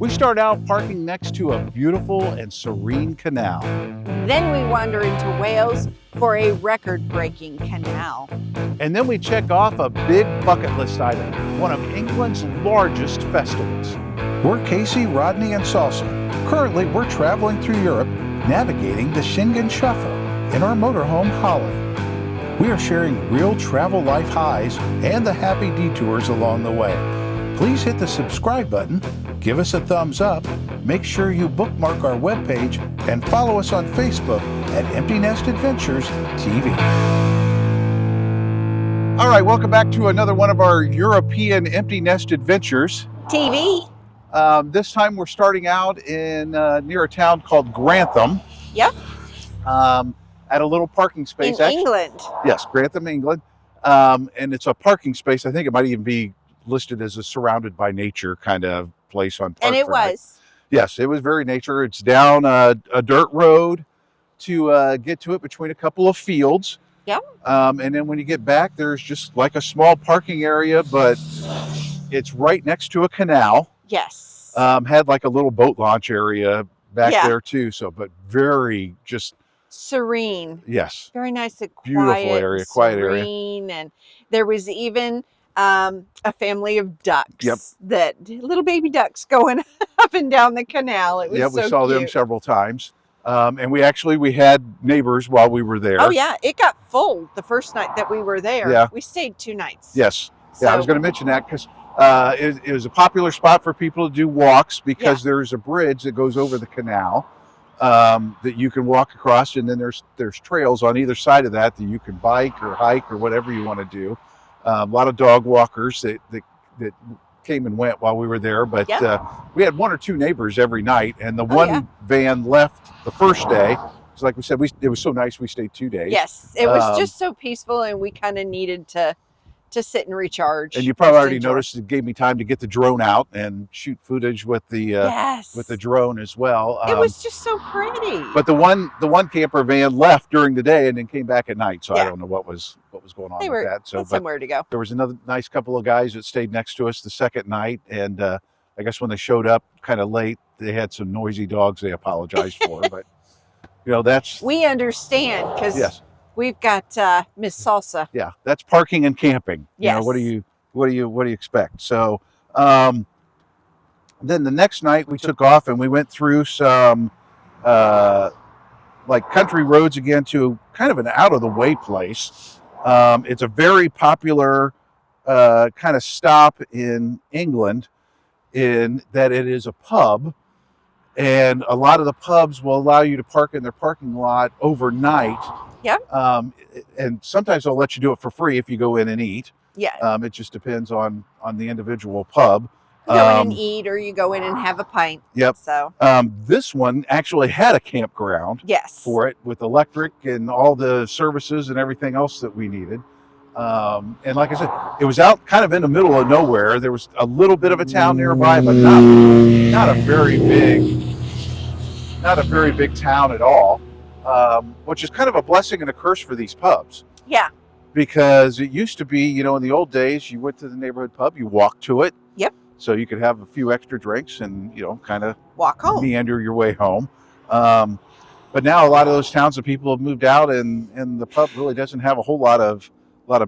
We start out parking next to a beautiful and serene canal. Then we wander into Wales for a record-breaking canal. And then we check off a big bucket list item, one of England's largest festivals. We're Casey, Rodney, and Salsa. Currently, we're traveling through Europe, navigating the Schengen Shuffle in our motorhome, Holly. We are sharing real travel life highs and the happy detours along the way. Please hit the subscribe button, give us a thumbs up, make sure you bookmark our webpage, and follow us on Facebook at Empty Nest Adventures TV. All right, welcome back to another one of our European Empty Nest Adventures. TV. This time we're starting out in near a town called Grantham. Yep. At a little parking space. In England. Yes, Grantham, England. And it's a parking space. I think it might even be listed as a surrounded by nature kind of place on Park. And it was. Yes, it was very nature. It's down a dirt road to get to it between a couple of fields. Yep. And then when you get back, there's just like a small parking area, but it's right next to a canal. Yes. Had like a little boat launch area back there too. So, but very just serene. Yes. Very nice and beautiful area, quiet area. And there was even a family of ducks. Yep. That little baby ducks going up and down the canal. It was yeah, we so saw cute. them several times. And we had neighbors while we were there. Oh yeah, it got full the first night that we were there. Yeah. We stayed 2 nights. Yes. So, yeah, I was going to mention that because it was a popular spot for people to do walks because there's a bridge that goes over the canal that you can walk across, and then there's trails on either side of that you can bike or hike or whatever you want to do. A lot of dog walkers that came and went while we were there, but we had 1 or 2 neighbors every night, and the one van left the first day. So like we said, it was so nice we stayed 2 days. Yes, it was just so peaceful, and we kind of needed to sit and recharge. And you probably already noticed it gave me time to get the drone out and shoot footage with the drone as well. It was just so pretty. But the one camper van left during the day and then came back at night. So I don't know what was going on with that. So somewhere to go. There was another nice couple of guys that stayed next to us the second night, and I guess when they showed up kind of late, they had some noisy dogs they apologized for. But we understand because we've got Miss Salsa. Yeah, that's parking and camping. Yes. What do you expect? So then the next night we took off and we went through some like country roads again to kind of an out of the way place. It's a very popular kind of stop in England in that it is a pub, and a lot of the pubs will allow you to park in their parking lot overnight. Yep. And sometimes they'll let you do it for free if you go in and eat. Yeah. It just depends on the individual pub. You go in and eat, or you go in and have a pint. Yep. So this one actually had a campground. Yes. For it, with electric and all the services and everything else that we needed. And like I said, it was out kind of in the middle of nowhere. There was a little bit of a town nearby, but not a very big town at all. Which is kind of a blessing and a curse for these pubs. Yeah. Because it used to be, in the old days, you went to the neighborhood pub, you walked to it. Yep. So you could have a few extra drinks and, kind of walk home, meander your way home. But now a lot of those towns of people have moved out, and the pub really doesn't have a whole lot of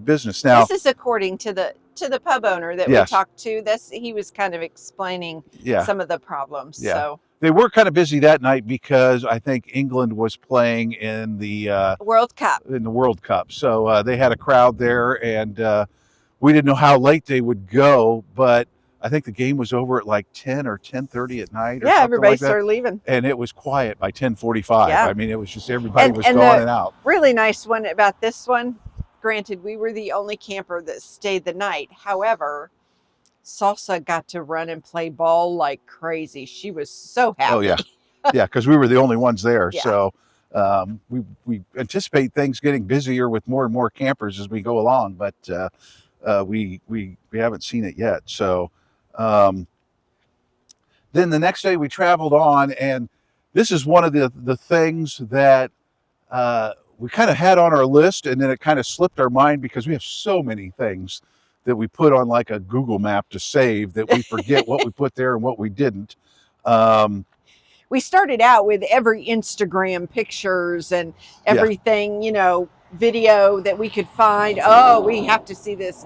business now. This is according to the pub owner that we talked to. He was kind of explaining some of the problems. Yeah. So they were kind of busy that night because I think England was playing in the World Cup. So they had a crowd there, and we didn't know how late they would go, but I think the game was over at like 10 or 10:30 at night. Everybody started leaving. And it was quiet by 10:45. Yeah. I mean, it was just everybody was gone and out. Really nice one about this one, granted, we were the only camper that stayed the night. However, Salsa got to run and play ball like crazy. She was so happy. Oh, yeah. Yeah, because we were the only ones there. Yeah. So we anticipate things getting busier with more and more campers as we go along, but we haven't seen it yet. So then the next day we traveled on, and this is one of the things that we kind of had on our list, and then it kind of slipped our mind because we have so many things that we put on like a Google map to save that we forget what we put there and what we didn't. We started out with every Instagram pictures and everything, video that we could find. Oh, we have to see this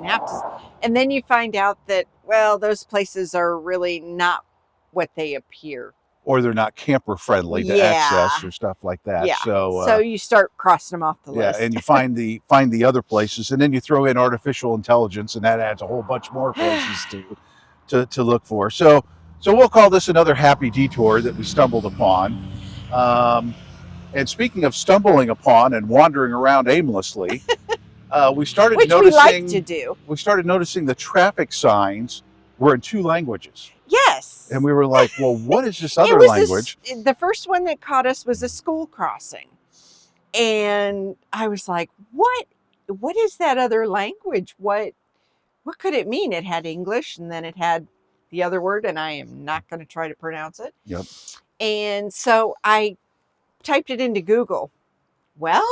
and then you find out that, well, those places are really not what they appear. Or they're not camper friendly to access or stuff like that. Yeah. So you start crossing them off the list. Yeah, and you find the other places, and then you throw in artificial intelligence, and that adds a whole bunch more places to look for. So we'll call this another happy detour that we stumbled upon. And speaking of stumbling upon and wandering around aimlessly, we started Which noticing. we like to do. We started noticing the traffic signs were in 2 languages. Yes. And we were like, well, what is this other language? The first one that caught us was a school crossing. And I was like, what is that other language? What could it mean? It had English, and then it had the other word, and I am not going to try to pronounce it. Yep. And so I typed it into Google. Well,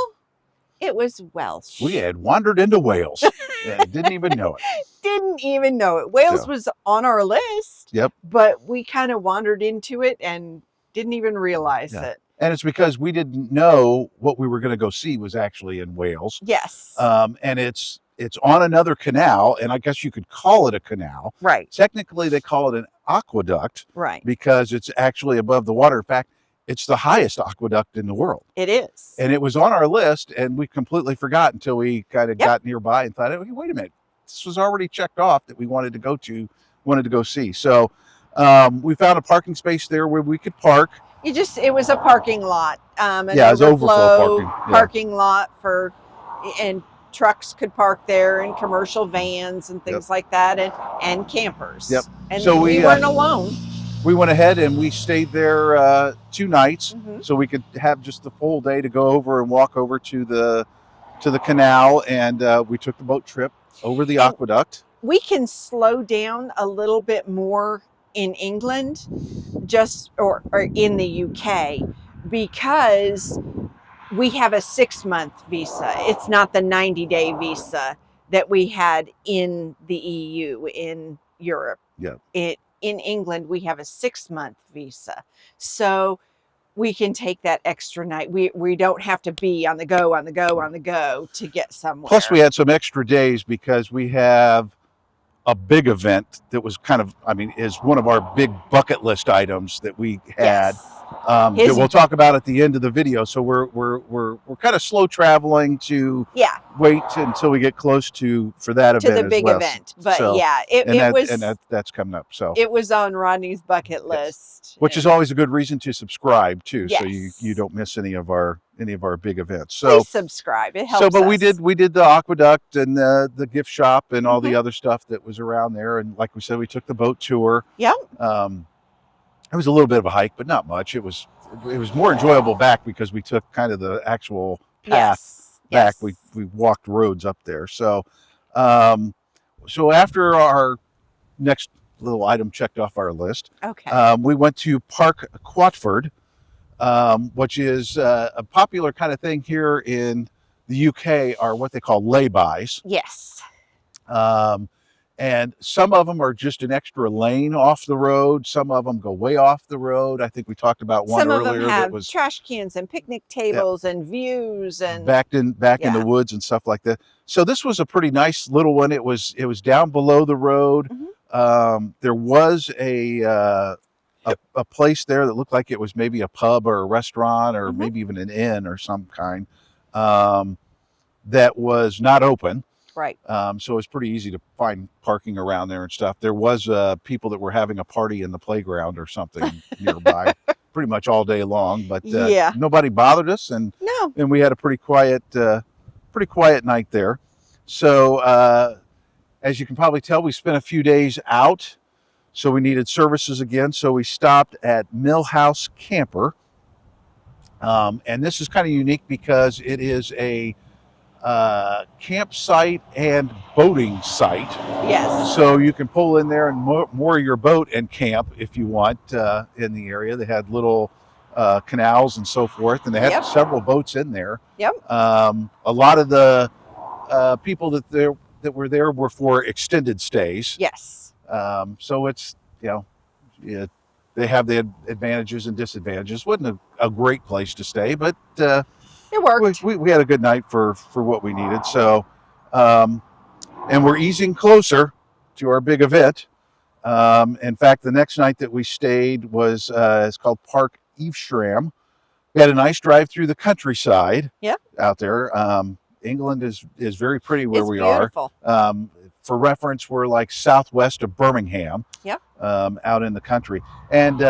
it was Welsh. We had wandered into Wales and didn't even know it. Didn't even know it. Wales was on our list. Yep. But we kind of wandered into it and didn't even realize it. And it's because we didn't know what we were going to go see was actually in Wales. Yes. And it's on another canal, and I guess you could call it a canal. Right. Technically, they call it an aqueduct. Right. Because it's actually above the water. In fact, it's the highest aqueduct in the world. It is. And it was on our list, and we completely forgot until we kind of got nearby and thought, hey, wait a minute, this was already checked off that we wanted to go see. So we found a parking space there where we could park. It was a parking lot. An it was overflow parking lot and trucks could park there, and commercial vans and things like that, and campers. Yep. And so we weren't alone. We went ahead and we stayed there 2 nights, so we could have just the full day to go over and walk over to the canal, and we took the boat trip over the aqueduct. We can slow down a little bit more in England, or in the UK, because we have a 6-month visa. It's not the 90-day visa that we had in the EU, in Europe. Yeah. In England, we have a 6-month visa. So we can take that extra night. We don't have to be on the go to get somewhere. Plus, we had some extra days because we have a big event that was is one of our big bucket list items that we had. That we'll talk about at the end of the video. So we're kind of slow traveling to wait until we get close for that event. To the big event. But that's coming up. So it was on Rodney's bucket list. Which is always a good reason to subscribe too, so you don't miss any of our big events. So please subscribe. It helps. But we did the aqueduct and the gift shop and all the other stuff that was around there. And like we said, we took the boat tour. Yep. It was a little bit of a hike, but not much. It was more enjoyable back because we took kind of the actual path back. We walked roads up there. So after our next little item checked off our list, we went to Park Quatford, which is a popular kind of thing here in the UK, are what they call laybys. Yes. And some of them are just an extra lane off the road. Some of them go way off the road. I think we talked about one earlier. Some of them have that was trash cans and picnic tables and views and back in the woods and stuff like that. So this was a pretty nice little one. It was down below the road. There was a place there that looked like it was maybe a pub or a restaurant or maybe even an inn or some kind that was not open. Right. So it was pretty easy to find parking around there and stuff. There was people that were having a party in the playground or something nearby pretty much all day long, but nobody bothered us, and we had a pretty quiet night there. So as you can probably tell, we spent a few days out, so we needed services again. So we stopped at Millhouse Camper, and this is kind of unique because it is a campsite and boating site. Yes. So you can pull in there and moor your boat and camp if you want in the area. They had little canals and so forth, and they had several boats in there. Yep. A lot of the people that were there were for extended stays. Yes. So it's they have the advantages and disadvantages. Wasn't a great place to stay, but It worked. we had a good night for what we needed. So, and we're easing closer to our big event. In fact, the next night that we stayed was it's called Park Evesham. We had a nice drive through the countryside. Yep. Out there. England is very pretty where It's we beautiful. are. For reference, we're like southwest of Birmingham. Yep. Out in the country. And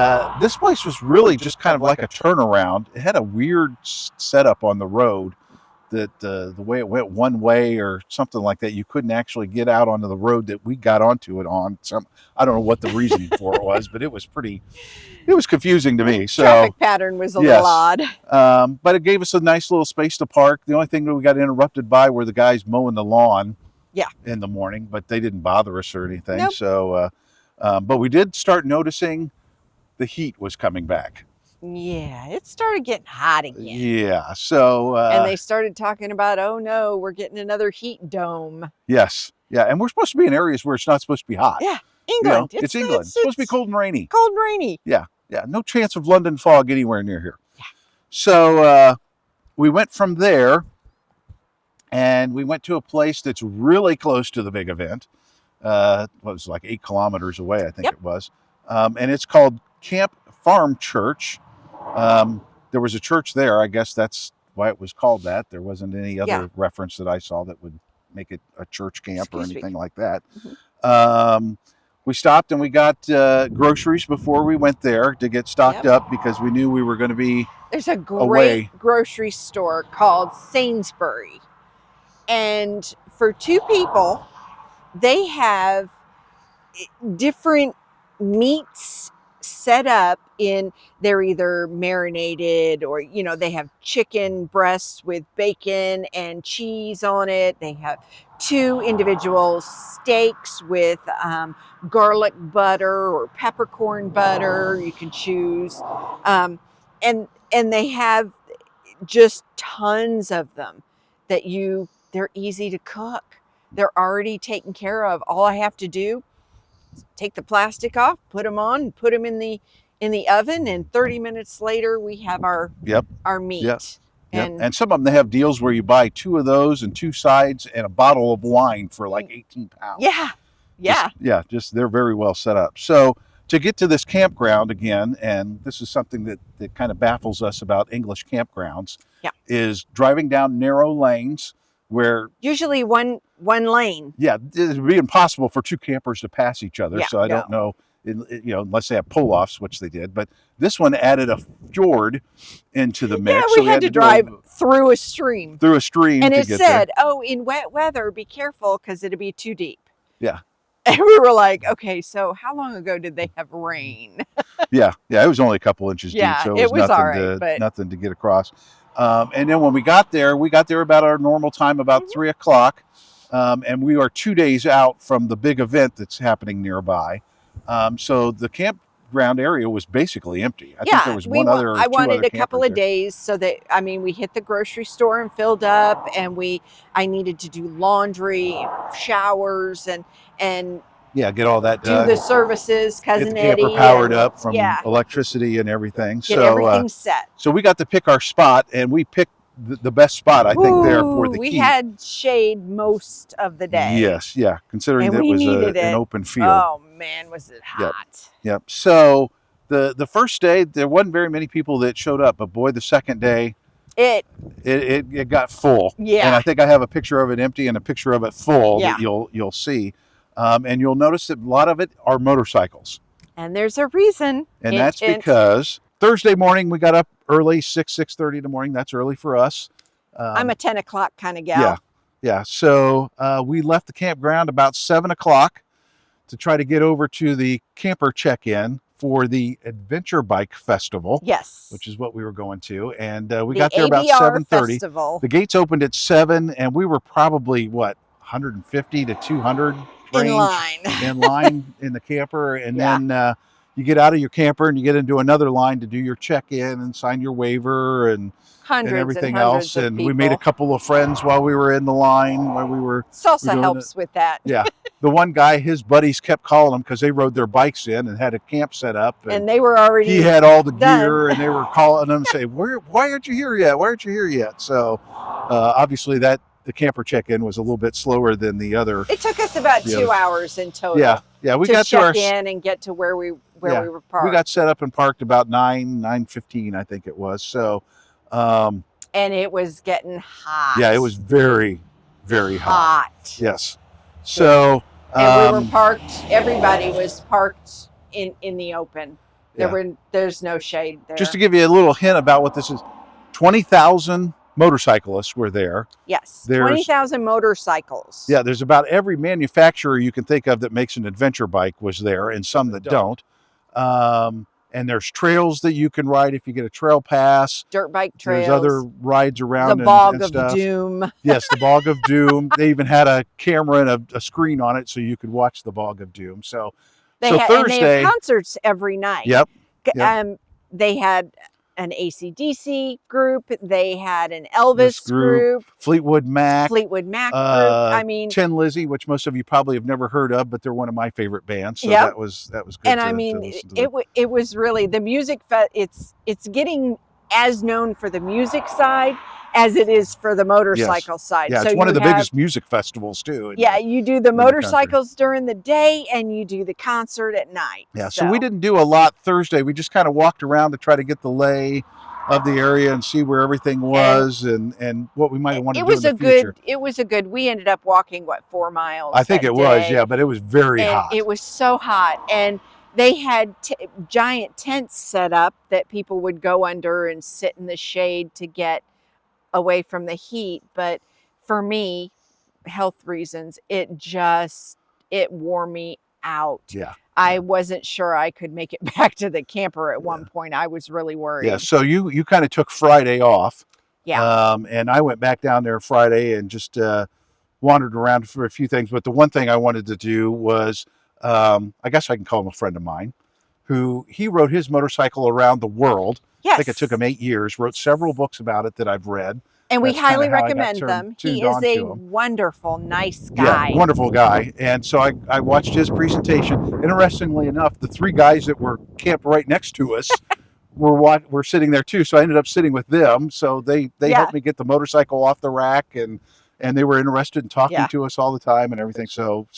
this place was really just kind of like a turnaround. It had a weird setup on the road that the way it went one way or something like that, you couldn't actually get out onto the road that we got onto it on. I don't know what the reasoning for it was, but it was confusing to me. So traffic pattern was a little odd. But it gave us a nice little space to park. The only thing that we got interrupted by were the guys mowing the lawn in the morning, but they didn't bother us or anything. Nope. So, but we did start noticing the heat was coming back. Yeah, it started getting hot again. Yeah, so... and they started talking about, oh no, we're getting another heat dome. Yes, yeah, and we're supposed to be in areas where it's not supposed to be hot. Yeah, England. You know, it's England. It's supposed to be cold and rainy. Cold and rainy. Yeah, no chance of London fog anywhere near here. Yeah. So we went from there, and we went to a place that's really close to the big event. It was like 8 kilometers away, I think it was. And it's called Camp Farm Church. There was a church there. I guess that's why it was called that. There wasn't any other reference that I saw that would make it a church camp or anything like that. Mm-hmm. We stopped and we got groceries before we went there to get stocked up because we knew we were going to be There's a great grocery store called Sainsbury. And for 2 people, they have different meats set up in, they're either marinated or, you know, they have chicken breasts with bacon and cheese on it. They have 2 individual steaks with garlic butter or peppercorn butter. You can choose. And they have just tons of them that they're easy to cook. They're already taken care of. All I have to do is take the plastic off, put them on, put them in the oven, and 30 minutes later we have our meat. Yep. And some of them, they have deals where you buy 2 of those and 2 sides and a bottle of wine for like 18 pounds. Yeah. Just they're very well set up. So to get to this campground again, and this is something that kind of baffles us about English campgrounds, is driving down narrow lanes where usually one lane. Yeah, it would be impossible for 2 campers to pass each other. So I don't know, unless they have pull-offs, which they did. But this one added a fjord into the mix. Yeah, we had to drive through a stream. And it said, in wet weather, be careful because it'll be too deep. Yeah. And we were like, okay, so how long ago did they have rain? Yeah, it was only a couple inches deep, so it was nothing, nothing to get across. And then when we got there about our normal time, about 3 o'clock. And we are 2 days out from the big event that's happening nearby. So the campground area was basically empty. I think there was I wanted a couple of days so that, we hit the grocery store and filled up, and I needed to do laundry, showers, and get all that done. Do the services, Cousin Get the camper powered up from electricity and everything. Get everything set. So we got to pick our spot, and we picked the best spot, I think, there for the we heat. had shade most of the day. Yes, considering that was an open field. Oh man, was it hot. Yep. So the first day, there wasn't very many people that showed up, but boy, the second day, it got full. Yeah. And I think I have a picture of it empty and a picture of it full that you'll see. And you'll notice that a lot of it are motorcycles. And there's a reason. And that's because Thursday morning we got up early, 6:30 in the morning. That's early for us. I'm a 10 o'clock kind of gal. Yeah. So we left the campground about 7 o'clock to try to get over to the camper check-in for the Adventure Bike Festival. Yes. Which is what we were going to. And we got there about ABR 7:30. Festival. The gates opened at 7, and we were probably, 150 to 200 range in line in the camper. And then you get out of your camper and you get into another line to do your check-in and sign your waiver and everything else. And we made a couple of friends while we were in the line, while we were salsa helps with that. Yeah. the one guy, his buddies kept calling him because they rode their bikes in and had a camp set up. And they were already he had all the done. gear, and they were calling him and saying, why aren't you here yet? Why aren't you here yet? So obviously the camper check-in was a little bit slower than the other. It took us about 2 hours in total. Yeah, we to got check to in and get to where we were parked. We got set up and parked about 9:15, I think it was. So, and it was getting hot. Yeah, it was very, very hot. Yes. So, and we were parked. Everybody was parked in the open. There's no shade there. Just to give you a little hint about what this is, 20,000 motorcyclists were there. Yes, 20,000 motorcycles. Yeah, there's about every manufacturer you can think of that makes an adventure bike was there, and some that don't. And there's trails that you can ride if you get a trail pass. Dirt bike trails. There's other rides around. The Bog of Doom. Yes, the Bog of Doom. They even had a camera and a screen on it so you could watch the Bog of Doom. So Thursday. And they have concerts every night. Yep. They had an AC/DC group. They had an Elvis group. Fleetwood Mac group. I mean, Tin Lizzy, which most of you probably have never heard of, but they're one of my favorite bands. So that was good. And I mean, it was really the music. It's getting as known for the music side as it is for the motorcycle side. Yeah, it's one of the biggest music festivals too. You do the motorcycles during the day and you do the concert at night. Yeah, so we didn't do a lot Thursday. We just kind of walked around to try to get the lay of the area and see where everything was and what we might want to do in the future. It was a good, we ended up walking, 4 miles? I think it was, but it was very hot. It was so hot. And they had giant tents set up that people would go under and sit in the shade to get away from the heat. But for me, health reasons, it wore me out. Yeah. I wasn't sure I could make it back to the camper at one point. I was really worried. Yeah, so you kind of took Friday off. Yeah. And I went back down there Friday and just wandered around for a few things. But the one thing I wanted to do was, I guess I can call him a friend of mine, he rode his motorcycle around the world. Yes. I think it took him 8 years, wrote several books about it that I've read. And we highly recommend them. He is a wonderful, nice guy. Yeah, wonderful guy. And so I watched his presentation. Interestingly enough, the 3 guys that were camped right next to us were sitting there too. So I ended up sitting with them. So they helped me get the motorcycle off the rack, and they were interested in talking to us all the time and everything. So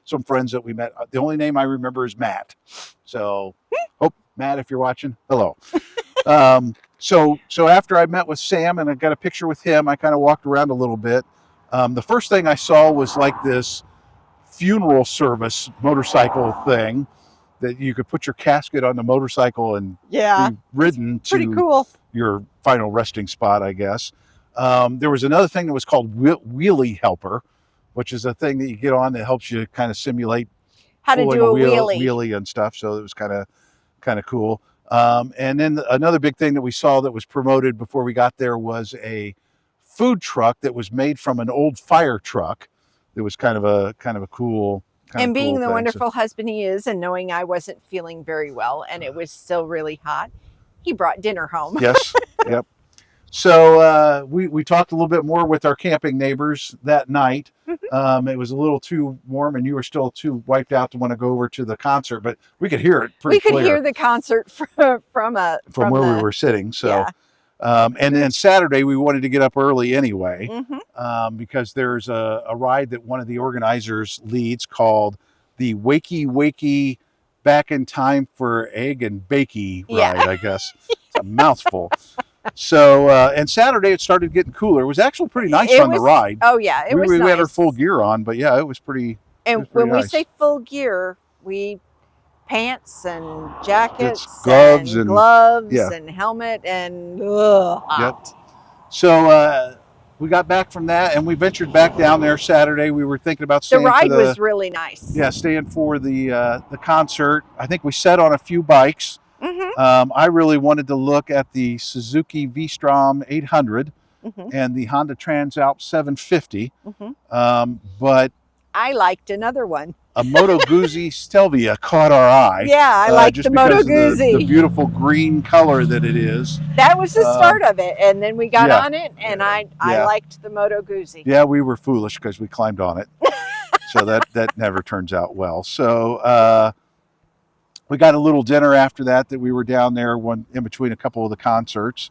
some friends that we met. The only name I remember is Matt. So, Matt, if you're watching, hello. So after I met with Sam and I got a picture with him, I kind of walked around a little bit. The first thing I saw was like this funeral service motorcycle thing that you could put your casket on the motorcycle and be ridden to your final resting spot, I guess. There was another thing that was called wheelie helper, which is a thing that you get on that helps you kind of simulate how to do a wheelie and stuff. So it was kind of cool. And then another big thing that we saw that was promoted before we got there was a food truck that was made from an old fire truck. It was kind of a cool. And being the wonderful husband he is, and knowing I wasn't feeling very well and it was still really hot, he brought dinner home. Yes. Yep. So we talked a little bit more with our camping neighbors that night. It was a little too warm and you were still too wiped out to want to go over to the concert, but we could hear it pretty clear. We could hear the concert from where we were sitting. So, and then Saturday we wanted to get up early anyway, because there's a ride that one of the organizers leads called the Wakey Back in Time for Egg and Bakey ride, I guess. It's a mouthful. So, and Saturday it started getting cooler. It was actually pretty nice on the ride. Oh yeah, it was nice. We had our full gear on, but yeah, it was pretty. And when we say full gear, we pants and jackets, gloves and helmet and hot. So we got back from that and we ventured back down there Saturday. We were thinking about staying. The ride was really nice. Yeah, staying for the concert. I think we sat on a few bikes. I really wanted to look at the Suzuki V-Strom 800 and the Honda Transalp 750, but I liked another one. A Moto Guzzi Stelvia caught our eye. Yeah, I liked the Moto Guzzi. The beautiful green color that it is. That was the start of it, and then we got on it, and I liked the Moto Guzzi. Yeah, we were foolish because we climbed on it. So that never turns out well. So we got a little dinner after that we were down there in between a couple of the concerts.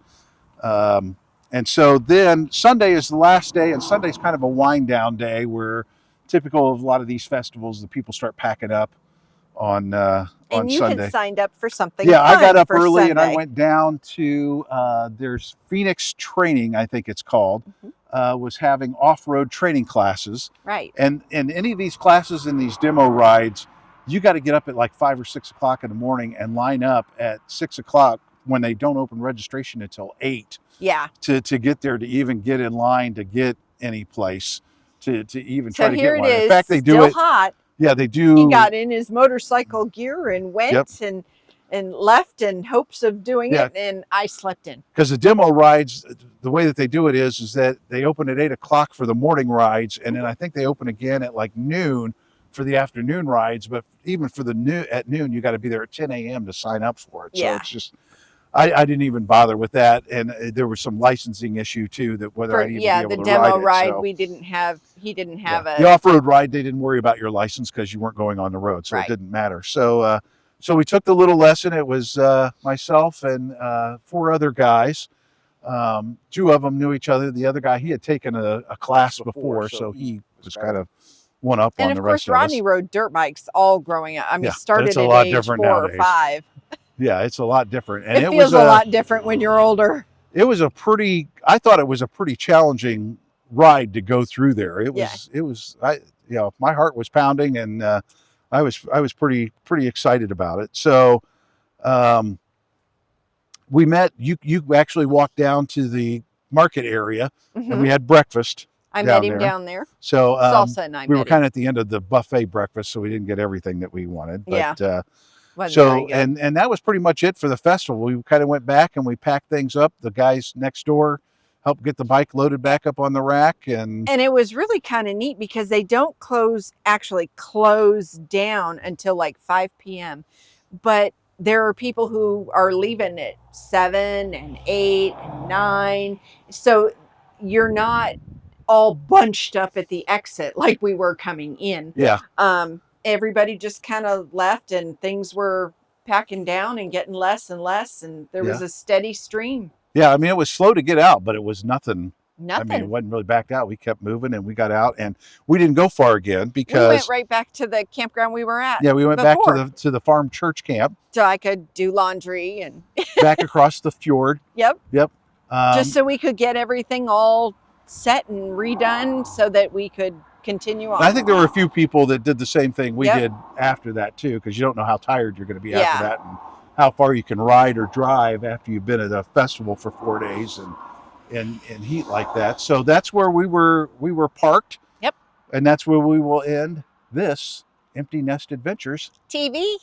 And so then Sunday is the last day, and Sunday's kind of a wind down day where typical of a lot of these festivals, the people start packing up on And you Sunday. had signed up for something Yeah, I fun got up for early Sunday. and I went down to there's Phoenix Training, I think it's called, was having off-road training classes. Right. And any of these classes and these demo rides, you got to get up at like 5 or 6 o'clock in the morning and line up at 6 o'clock when they don't open registration until 8. Yeah. To get there, to even get in line to get any place, to even try to get one. So here it is. In fact, they do still it. hot. Yeah, they do. He got in his motorcycle gear and went and left in hopes of doing it, and I slept in. Because the demo rides, the way that they do it is that they open at 8 o'clock for the morning rides, and then I think they open again at like noon for the afternoon rides. But even for at noon, you got to be there at 10 a.m. to sign up for it. So it's just, I didn't even bother with that, and there was some licensing issue too, that whether I'd even be able to ride it. Yeah, the demo ride we didn't have. He didn't have the off-road ride. They didn't worry about your license because you weren't going on the road, so it didn't matter. So so we took the little lesson. It was myself and 4 other guys. 2 of them knew each other. The other guy, he had taken a class before, so he was kind of one up on the rest of us. And of course, Rodney rode dirt bikes all growing up. I mean, started at age 4 or 5. Yeah, it's a lot different. And it feels a lot different when you're older. It was I thought it was a pretty challenging ride to go through there. It was, my heart was pounding, and I was pretty excited about it. So we met, you actually walked down to the market area, and we had breakfast. I met him down there. So Salsa and we were kind of at the end of the buffet breakfast, so we didn't get everything that we wanted. But, and that was pretty much it for the festival. We kind of went back and we packed things up. The guys next door helped get the bike loaded back up on the rack, and it was really kind of neat because they don't actually close down until like 5 p.m. But there are people who are leaving at 7 and 8 and 9, so you're not all bunched up at the exit like we were coming in. Yeah. Everybody just kind of left, and things were packing down and getting less and less, and there was a steady stream. Yeah, I mean, it was slow to get out, but it was nothing. Nothing. I mean, it wasn't really backed out. We kept moving, and we got out, and we didn't go far again because we went right back to the campground we were at. Yeah, we went back to the farm church camp, so I could do laundry and back across the fjord. Yep. Just so we could get everything all set and redone so that we could continue on. I think there were a few people that did the same thing we did after that too, because you don't know how tired you're going to be after that, and how far you can ride or drive after you've been at a festival for 4 days and heat like that. So that's where we were parked. Yep. And that's where we will end this Empty Nest Adventures TV